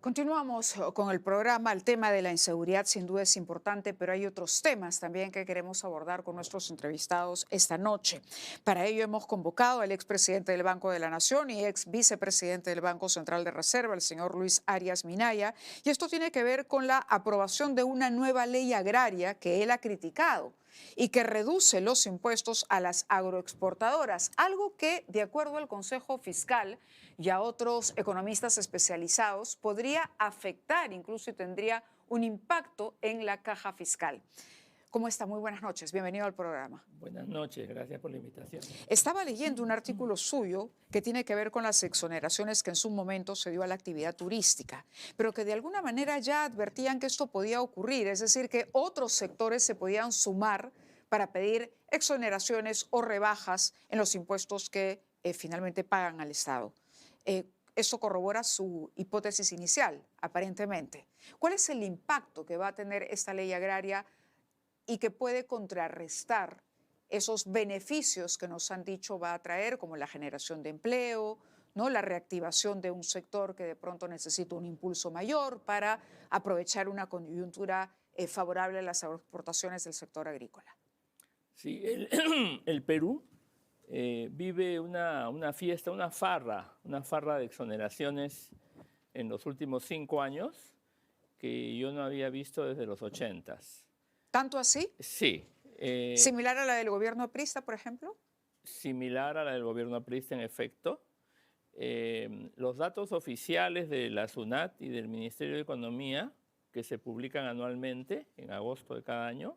Continuamos con el programa. El tema de la inseguridad sin duda es importante, pero hay otros temas también que queremos abordar con nuestros entrevistados esta noche. Para ello hemos convocado al expresidente del Banco de la Nación y ex vicepresidente del Banco Central de Reserva, el señor Luis Arias Minaya, y esto tiene que ver con la aprobación de una nueva ley agraria que él ha criticado y que reduce los impuestos a las agroexportadoras, algo que, de acuerdo al Consejo Fiscal y a otros economistas especializados, podría afectar incluso y tendría un impacto en la caja fiscal. ¿Cómo está? Muy buenas noches. Bienvenido al programa. Buenas noches, gracias por la invitación. Estaba leyendo un artículo suyo que tiene que ver con las exoneraciones que en su momento se dio a la actividad turística, pero que de alguna manera ya advertían que esto podía ocurrir, es decir, que otros sectores se podían sumar para pedir exoneraciones o rebajas en los impuestos que finalmente pagan al Estado. Eso corrobora su hipótesis inicial, aparentemente. ¿Cuál es el impacto que va a tener esta ley agraria y que puede contrarrestar esos beneficios que nos han dicho va a traer, como la generación de empleo, ¿no? La reactivación de un sector que de pronto necesita un impulso mayor para aprovechar una coyuntura favorable a las exportaciones del sector agrícola? Sí, el Perú vive una fiesta, una farra de exoneraciones en los últimos 5 años que yo no había visto desde los 80s. ¿Tanto así? Sí, ¿Similar a la del gobierno aprista, por ejemplo? similar a la del gobierno aprista en efecto. Los datos oficiales de la SUNAT y del Ministerio de Economía, que se publican anualmente en agosto de cada año,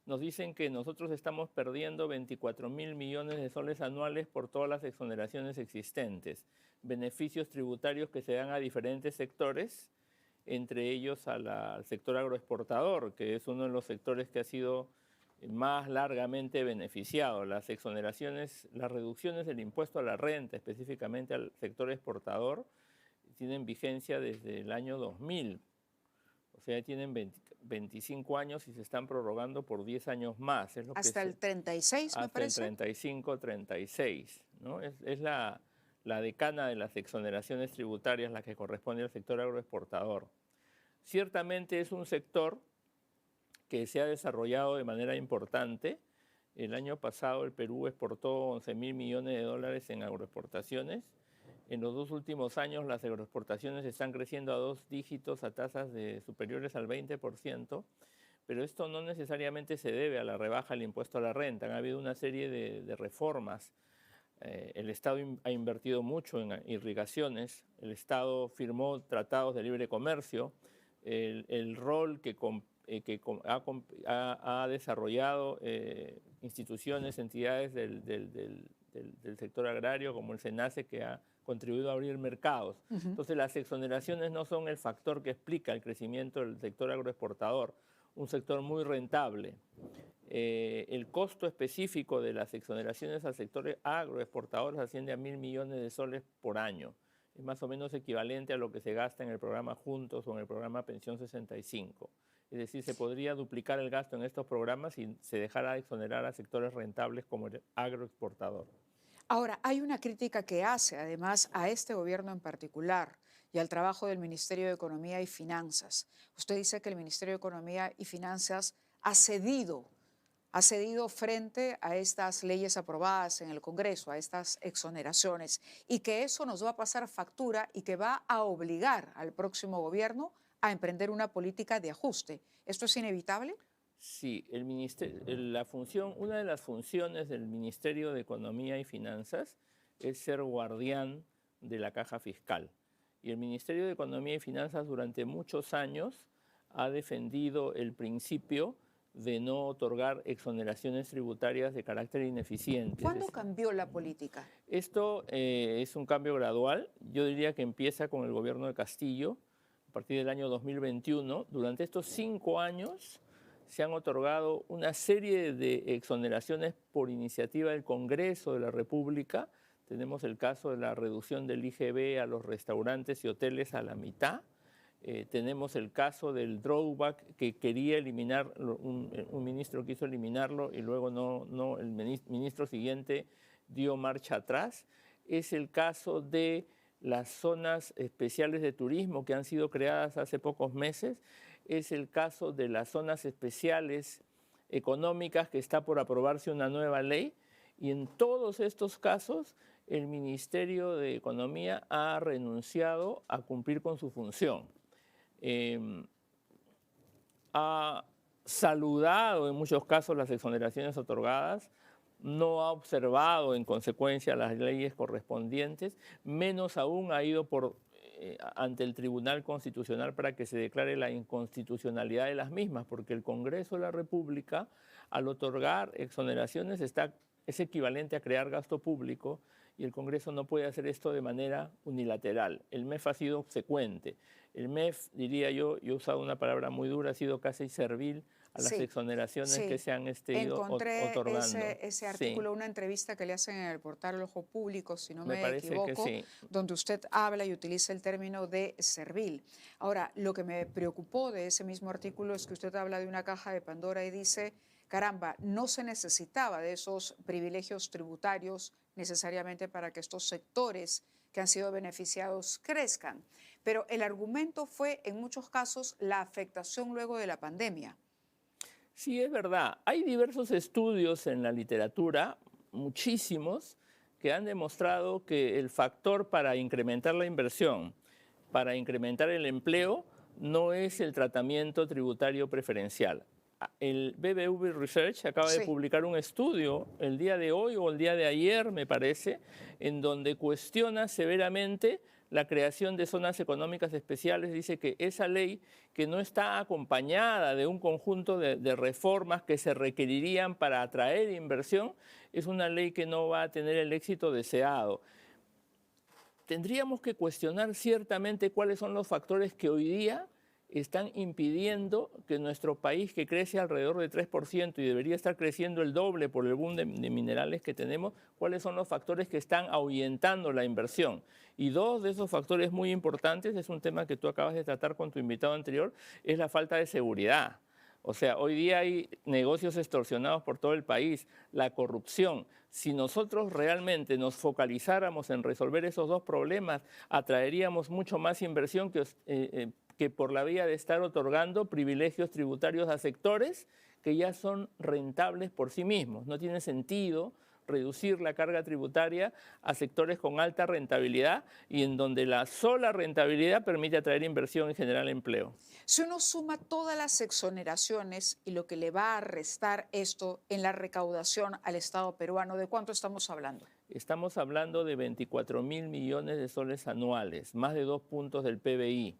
nos dicen que nosotros estamos perdiendo 24.000 millones de soles anuales por todas las exoneraciones existentes, beneficios tributarios que se dan a diferentes sectores, entre ellos al sector agroexportador, que es uno de los sectores que ha sido más largamente beneficiado. Las exoneraciones, las reducciones del impuesto a la renta, específicamente al sector exportador, tienen vigencia desde el año 2000. O sea, tienen 25 años y se están prorrogando por 10 años más. Es lo que Hasta el 36, me hasta el parece. 35, 36. ¿No? Es la decana de las exoneraciones tributarias la que corresponde al sector agroexportador. Ciertamente es un sector que se ha desarrollado de manera importante. El año pasado el Perú exportó 11.000 millones de dólares en agroexportaciones. En los 2 últimos años las agroexportaciones están creciendo a 2 dígitos a tasas superiores al 20%, pero esto no necesariamente se debe a la rebaja del impuesto a la renta. Han habido una serie de reformas. El Estado ha invertido mucho en irrigaciones, el Estado firmó tratados de libre comercio, el rol que ha desarrollado instituciones, entidades del sector agrario como el SENACE, que ha contribuido a abrir mercados. Entonces las exoneraciones no son el factor que explica el crecimiento del sector agroexportador, un sector muy rentable. El costo específico de las exoneraciones al sector agroexportador asciende a 1.000 millones de soles por año. Es más o menos equivalente a lo que se gasta en el programa Juntos o en el programa Pensión 65. Es decir, se podría duplicar el gasto en estos programas si se dejara de exonerar a sectores rentables como el agroexportador. Ahora, hay una crítica que hace además a este gobierno en particular y al trabajo del Ministerio de Economía y Finanzas. Usted dice que el Ministerio de Economía y Finanzas ha cedido frente a estas leyes aprobadas en el Congreso, a estas exoneraciones, y que eso nos va a pasar factura y que va a obligar al próximo gobierno a emprender una política de ajuste. ¿Esto es inevitable? Sí, una de las funciones del Ministerio de Economía y Finanzas es ser guardián de la caja fiscal. Y el Ministerio de Economía y Finanzas durante muchos años ha defendido el principio de no otorgar exoneraciones tributarias de carácter ineficiente. ¿Cuándo cambió la política? Esto es un cambio gradual. Yo diría que empieza con el gobierno de Castillo a partir del año 2021. Durante estos 5 años se han otorgado una serie de exoneraciones por iniciativa del Congreso de la República. Tenemos el caso de la reducción del IGB a los restaurantes y hoteles a la mitad. Tenemos el caso del drawback que quería eliminar, un ministro quiso eliminarlo y luego el ministro siguiente dio marcha atrás. Es el caso de las zonas especiales de turismo que han sido creadas hace pocos meses. Es el caso de las zonas especiales económicas, que está por aprobarse una nueva ley, y en todos estos casos el Ministerio de Economía ha renunciado a cumplir con su función. Ha saludado en muchos casos las exoneraciones otorgadas, no ha observado en consecuencia las leyes correspondientes, menos aún ha ido ante el Tribunal Constitucional para que se declare la inconstitucionalidad de las mismas, porque el Congreso de la República, al otorgar exoneraciones, es equivalente a crear gasto público, y el Congreso no puede hacer esto de manera unilateral. El MEF ha sido obsecuente. El MEF, diría yo, he usado una palabra muy dura, ha sido casi servil a las exoneraciones que se han ido otorgando. Encontré ese artículo, una entrevista que le hacen en el portal El Ojo Público, si no me equivoco, donde usted habla y utiliza el término de servil. Ahora, lo que me preocupó de ese mismo artículo es que usted habla de una caja de Pandora y dice, caramba, no se necesitaba de esos privilegios tributarios necesariamente para que estos sectores que han sido beneficiados crezcan. Pero el argumento fue, en muchos casos, la afectación luego de la pandemia. Sí, es verdad. Hay diversos estudios en la literatura, muchísimos, que han demostrado que el factor para incrementar la inversión, para incrementar el empleo, no es el tratamiento tributario preferencial. El BBV Research acaba de publicar un estudio el día de hoy o el día de ayer, me parece, en donde cuestiona severamente la creación de zonas económicas especiales. Dice que esa ley, que no está acompañada de un conjunto de reformas que se requerirían para atraer inversión, es una ley que no va a tener el éxito deseado. Tendríamos que cuestionar ciertamente cuáles son los factores que hoy día están impidiendo que nuestro país, que crece alrededor de 3% y debería estar creciendo el doble por el boom de minerales que tenemos, cuáles son los factores que están ahuyentando la inversión. Y dos de esos factores muy importantes, es un tema que tú acabas de tratar con tu invitado anterior, es la falta de seguridad. O sea, hoy día hay negocios extorsionados por todo el país, la corrupción. Si nosotros realmente nos focalizáramos en resolver esos dos problemas, atraeríamos mucho más inversión que por la vía de estar otorgando privilegios tributarios a sectores que ya son rentables por sí mismos. No tiene sentido reducir la carga tributaria a sectores con alta rentabilidad y en donde la sola rentabilidad permite atraer inversión y generar empleo. Si uno suma todas las exoneraciones y lo que le va a restar esto en la recaudación al Estado peruano, ¿de cuánto estamos hablando? Estamos hablando de 24.000 millones de soles anuales, más de 2 puntos del PBI.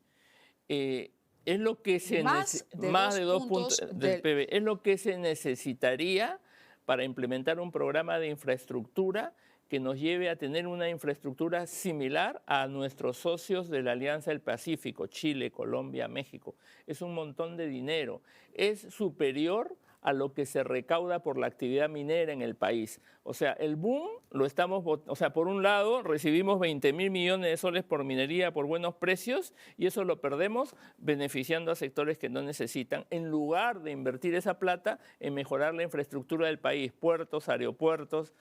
Es lo que se más de 2 puntos del PBI. Es lo que se necesitaría para implementar un programa de infraestructura que nos lleve a tener una infraestructura similar a nuestros socios de la Alianza del Pacífico, Chile, Colombia, México. Es un montón de dinero. Es superior a lo que se recauda por la actividad minera en el país. O sea, el boom lo estamos, o sea, por un lado recibimos 20.000 millones de soles por minería por buenos precios y eso lo perdemos beneficiando a sectores que no necesitan, en lugar de invertir esa plata en mejorar la infraestructura del país, puertos, aeropuertos,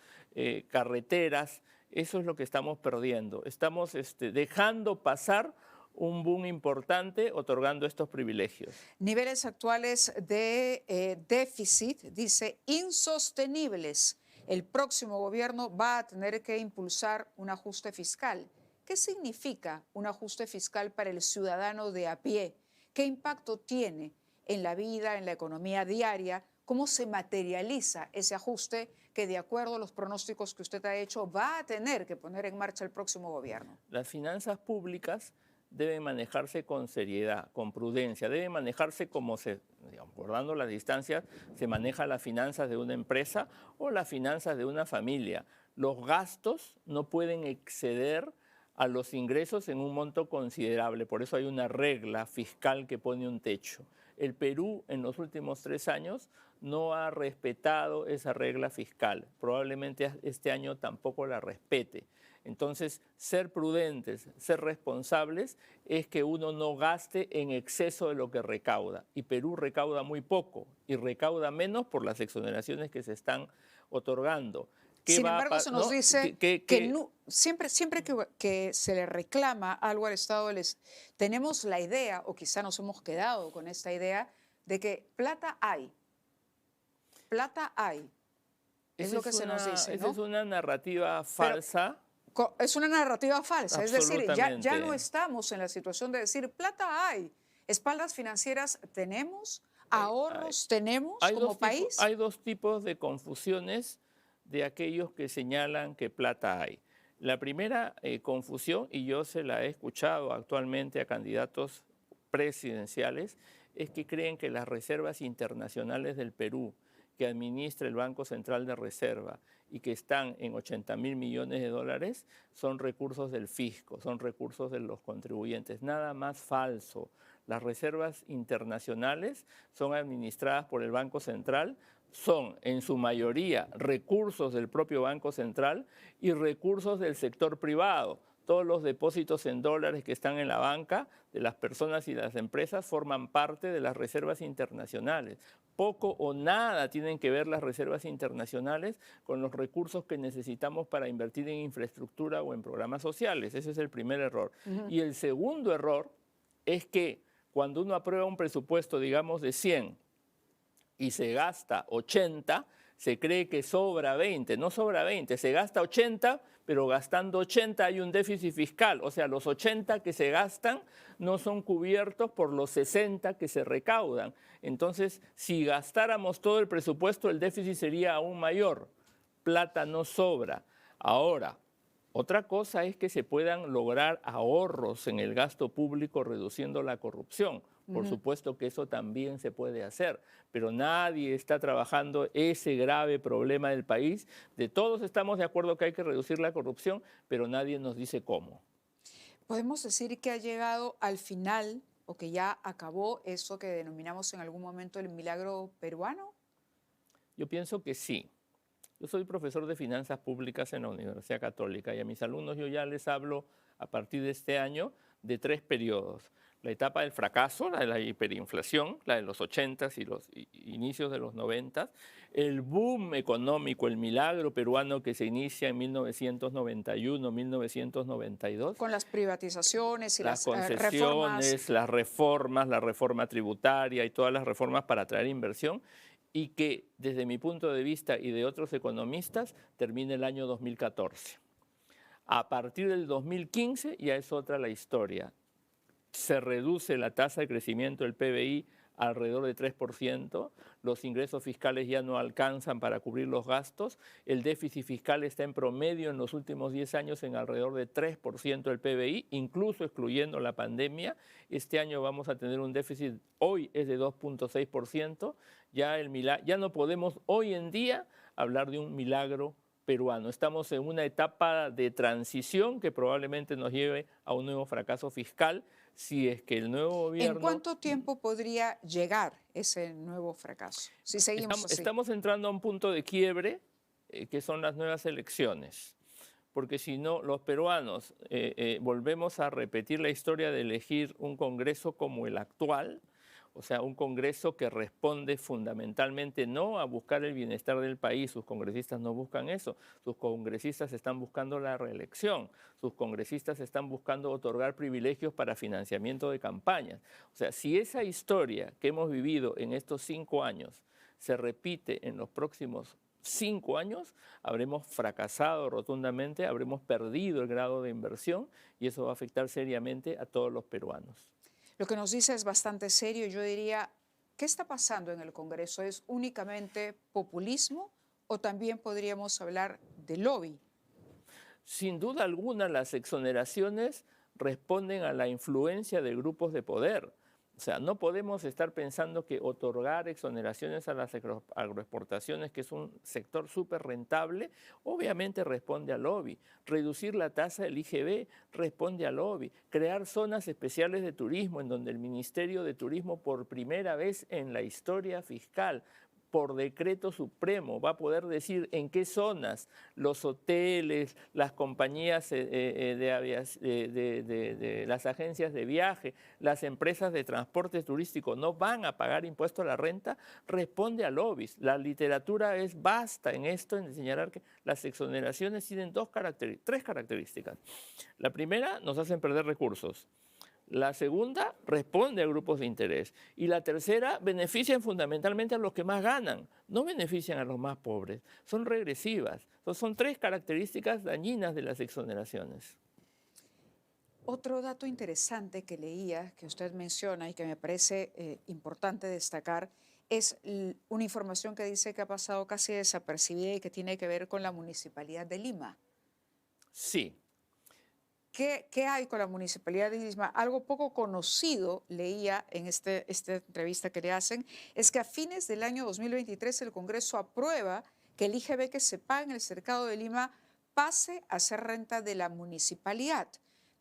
carreteras. Eso es lo que estamos perdiendo. Estamos dejando pasar un boom importante otorgando estos privilegios. Niveles actuales de déficit, dice, insostenibles. El próximo gobierno va a tener que impulsar un ajuste fiscal. ¿Qué significa un ajuste fiscal para el ciudadano de a pie? ¿Qué impacto tiene en la vida, en la economía diaria? ¿Cómo se materializa ese ajuste que, de acuerdo a los pronósticos que usted ha hecho, va a tener que poner en marcha el próximo gobierno? Las finanzas públicas deben manejarse con seriedad, con prudencia, deben manejarse como guardando las distancias, se manejan las finanzas de una empresa o las finanzas de una familia. Los gastos no pueden exceder a los ingresos en un monto considerable, por eso hay una regla fiscal que pone un techo. El Perú en los últimos 3 años no ha respetado esa regla fiscal, probablemente este año tampoco la respete. Entonces, ser prudentes, ser responsables, es que uno no gaste en exceso de lo que recauda. Y Perú recauda muy poco y recauda menos por las exoneraciones que se están otorgando. Sin va a embargo, se nos ¿no? dice que siempre que se le reclama algo al Estado, tenemos la idea, o quizá nos hemos quedado con esta idea, de que plata hay. Plata hay. Es lo que se nos dice, Esa es ¿no? una narrativa Pero falsa, es una narrativa falsa. Es decir, ya no absolutamente. estamos en la situación de decir plata hay. Espaldas financieras tenemos, Hay, hay- ahorros tenemos como país. hay dos tipos de confusiones de aquellos que señalan que plata hay. La primera confusión, y yo se la he escuchado actualmente a candidatos presidenciales, es que creen que las reservas internacionales del Perú, que administra el Banco Central de Reserva y que están en 80.000 millones de dólares, son recursos del fisco, son recursos de los contribuyentes. Nada más falso. Las reservas internacionales son administradas por el Banco Central, son en su mayoría recursos del propio Banco Central y recursos del sector privado. Todos los depósitos en dólares que están en la banca de las personas y las empresas forman parte de las reservas internacionales. Poco o nada tienen que ver las reservas internacionales con los recursos que necesitamos para invertir en infraestructura o en programas sociales. Ese es el primer error. Y el segundo error es que cuando uno aprueba un presupuesto, digamos, de 100 y se gasta 80, se cree que sobra 20. No sobra 20, se gasta 80, pero gastando 80 hay un déficit fiscal. O sea, los 80 que se gastan no son cubiertos por los 60 que se recaudan. Entonces, si gastáramos todo el presupuesto, el déficit sería aún mayor. Plata no sobra. Ahora, otra cosa es que se puedan lograr ahorros en el gasto público reduciendo la corrupción. Por supuesto que eso también se puede hacer, pero nadie está trabajando ese grave problema del país. De todos estamos de acuerdo que hay que reducir la corrupción, pero nadie nos dice cómo. Podemos decir que ha llegado al final o que ya acabó eso que denominamos en algún momento el milagro peruano. Yo pienso que sí. Yo soy profesor de finanzas públicas en la Universidad Católica y a mis alumnos yo ya les hablo a partir de este año de 3 periodos. La etapa del fracaso, la de la hiperinflación, la de los 80s y los inicios de los 90s, el boom económico, el milagro peruano que se inicia en 1991, 1992, Con las privatizaciones y las las reformas. concesiones, las reformas, la reforma tributaria y todas las reformas para atraer inversión, y que desde mi punto de vista y de otros economistas termina el año 2014. A partir del 2015 ya es otra la historia. Se reduce la tasa de crecimiento del PBI alrededor de 3%, los ingresos fiscales ya no alcanzan para cubrir los gastos, el déficit fiscal está en promedio en los últimos 10 años en alrededor de 3% del PBI, incluso excluyendo la pandemia. Este año vamos a tener un déficit, hoy es de 2.6%, ya no podemos hoy en día hablar de un milagro peruano. Estamos en una etapa de transición que probablemente nos lleve a un nuevo fracaso fiscal si es que el nuevo gobierno... ¿En cuánto tiempo podría llegar ese nuevo fracaso? Si seguimos así. Estamos entrando a un punto de quiebre, que son las nuevas elecciones. Porque si no, los peruanos volvemos a repetir la historia de elegir un Congreso como el actual, o sea, un Congreso que responde fundamentalmente no a buscar el bienestar del país. Sus congresistas no buscan eso. Sus congresistas están buscando la reelección. Sus congresistas están buscando otorgar privilegios para financiamiento de campañas. O sea, si esa historia que hemos vivido en estos 5 años se repite en los próximos 5 años, habremos fracasado rotundamente, habremos perdido el grado de inversión y eso va a afectar seriamente a todos los peruanos. Lo que nos dice es bastante serio. Yo diría, ¿qué está pasando en el Congreso? ¿Es únicamente populismo o también podríamos hablar de lobby? Sin duda alguna, las exoneraciones responden a la influencia de grupos de poder. O sea, no podemos estar pensando que otorgar exoneraciones a las agroexportaciones, que es un sector súper rentable, obviamente responde al lobby. Reducir la tasa del IGB responde al lobby. Crear zonas especiales de turismo en donde el Ministerio de Turismo por primera vez en la historia fiscal por decreto supremo, va a poder decir en qué zonas los hoteles, las compañías de las agencias de viaje, las empresas de transporte turístico no van a pagar impuesto a la renta, responde al OBIS. La literatura es vasta en esto, en señalar que las exoneraciones tienen tres características. La primera, nos hacen perder recursos. La segunda responde a grupos de interés. Y la tercera, benefician fundamentalmente a los que más ganan, no benefician a los más pobres. Son regresivas. Entonces, son tres características dañinas de las exoneraciones. Otro dato interesante que leía, que usted menciona y que me parece importante destacar, es una información que dice que ha pasado casi desapercibida y que tiene que ver con la Municipalidad de Lima. Sí. ¿Qué hay con la Municipalidad de Lima? Algo poco conocido, leía en esta entrevista que le hacen, es que a fines del año 2023 el Congreso aprueba que el IGB que se paga en el Cercado de Lima pase a ser renta de la municipalidad,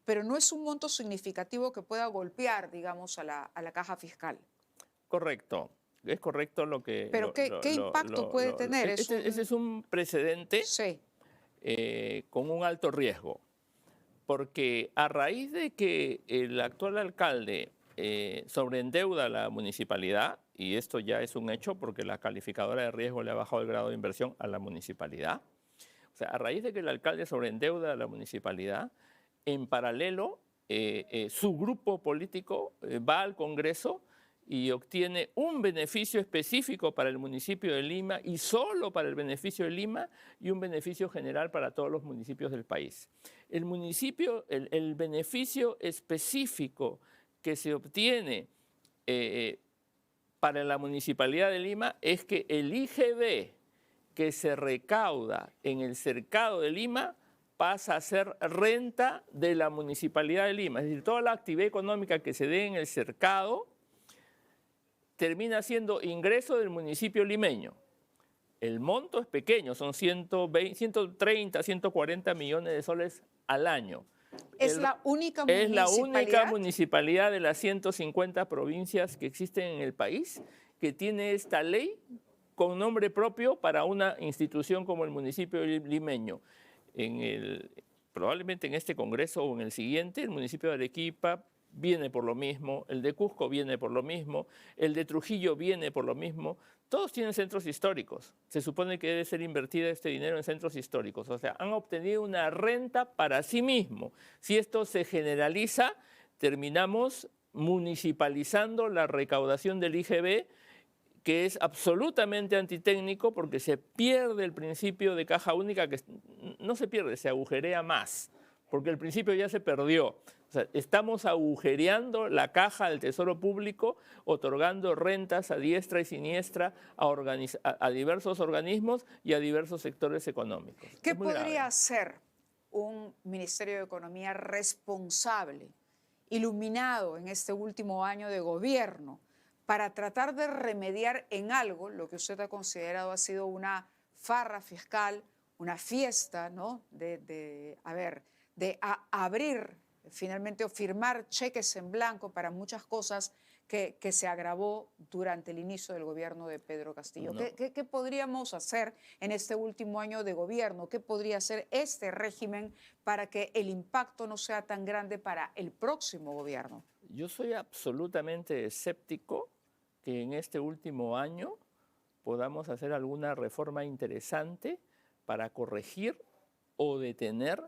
pero no es un monto significativo que pueda golpear, digamos, a la caja fiscal. Correcto. Es correcto lo que... Pero ¿qué impacto puede tener? Ese es un precedente sí. Con un alto riesgo. Porque a raíz de que el actual alcalde sobreendeuda a la municipalidad, y esto ya es un hecho porque la calificadora de riesgo le ha bajado el grado de inversión a la municipalidad, o sea, a raíz de que el alcalde sobreendeuda a la municipalidad, en paralelo su grupo político va al Congreso y obtiene un beneficio específico para el municipio de Lima y solo para el beneficio de Lima y un beneficio general para todos los municipios del país. El beneficio específico que se obtiene para la Municipalidad de Lima es que el IGB que se recauda en el Cercado de Lima pasa a ser renta de la Municipalidad de Lima. Es decir, toda la actividad económica que se dé en el Cercado termina siendo ingreso del municipio limeño. El monto es pequeño, son 130, 140 millones de soles al año. ¿Es la única municipalidad? Es la única municipalidad de las 150 provincias que existen en el país que tiene esta ley con nombre propio para una institución como el municipio limeño. Probablemente en este congreso o en el siguiente, el municipio de Arequipa viene por lo mismo, el de Cusco viene por lo mismo, el de Trujillo viene por lo mismo. Todos tienen centros históricos. Se supone que debe ser invertido este dinero en centros históricos. O sea, han obtenido una renta para sí mismo. Si esto se generaliza, terminamos municipalizando la recaudación del IGB, que es absolutamente antitécnico porque se pierde el principio de caja única, que no se pierde, se agujerea más, porque el principio ya se perdió. O sea, estamos agujereando la caja del Tesoro Público, otorgando rentas a diestra y siniestra a diversos organismos y a diversos sectores económicos. ¿Qué podría hacer un Ministerio de Economía responsable, iluminado en este último año de gobierno, para tratar de remediar en algo lo que usted ha considerado ha sido una farra fiscal, una fiesta, ¿no? de abrir finalmente o firmar cheques en blanco para muchas cosas que se agravó durante el inicio del gobierno de Pedro Castillo? No. ¿Qué podríamos hacer en este último año de gobierno? ¿Qué podría hacer este régimen para que el impacto no sea tan grande para el próximo gobierno? Yo soy absolutamente escéptico que en este último año podamos hacer alguna reforma interesante para corregir o detener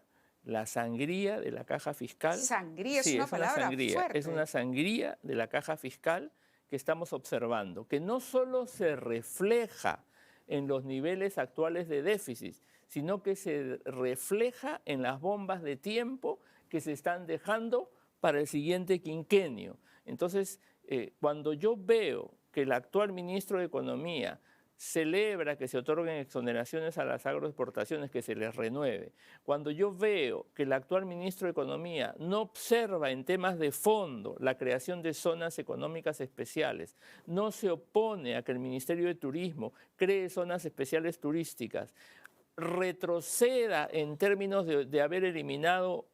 la sangría de la caja fiscal. Sangría, sí, es una palabra fuerte. Es una sangría de la caja fiscal que estamos observando, que no solo se refleja en los niveles actuales de déficit, sino que se refleja en las bombas de tiempo que se están dejando para el siguiente quinquenio. Entonces, cuando yo veo que el actual ministro de Economía celebra que se otorguen exoneraciones a las agroexportaciones, que se les renueve. Cuando yo veo que el actual ministro de Economía no observa en temas de fondo la creación de zonas económicas especiales, no se opone a que el Ministerio de Turismo cree zonas especiales turísticas, retroceda en términos de haber eliminado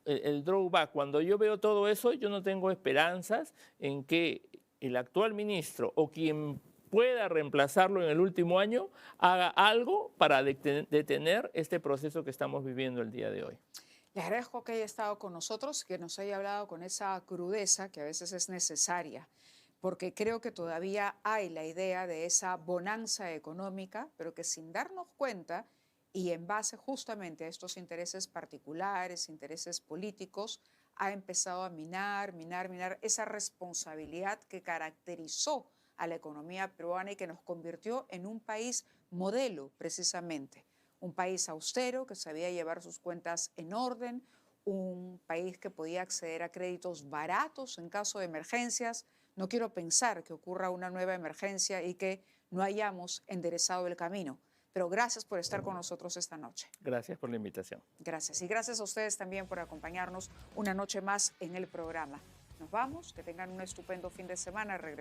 el drawback. Cuando yo veo todo eso, yo no tengo esperanzas en que el actual ministro o quien pueda reemplazarlo en el último año, haga algo para detener este proceso que estamos viviendo el día de hoy. Le agradezco que haya estado con nosotros, que nos haya hablado con esa crudeza que a veces es necesaria, porque creo que todavía hay la idea de esa bonanza económica, pero que sin darnos cuenta y en base justamente a estos intereses particulares, intereses políticos, ha empezado a minar esa responsabilidad que caracterizó a la economía peruana y que nos convirtió en un país modelo precisamente. Un país austero que sabía llevar sus cuentas en orden, un país que podía acceder a créditos baratos en caso de emergencias. No quiero pensar que ocurra una nueva emergencia y que no hayamos enderezado el camino. Pero gracias por estar con nosotros esta noche. Gracias por la invitación. Gracias. Y gracias a ustedes también por acompañarnos una noche más en el programa. Nos vamos, que tengan un estupendo fin de semana. Regresamos.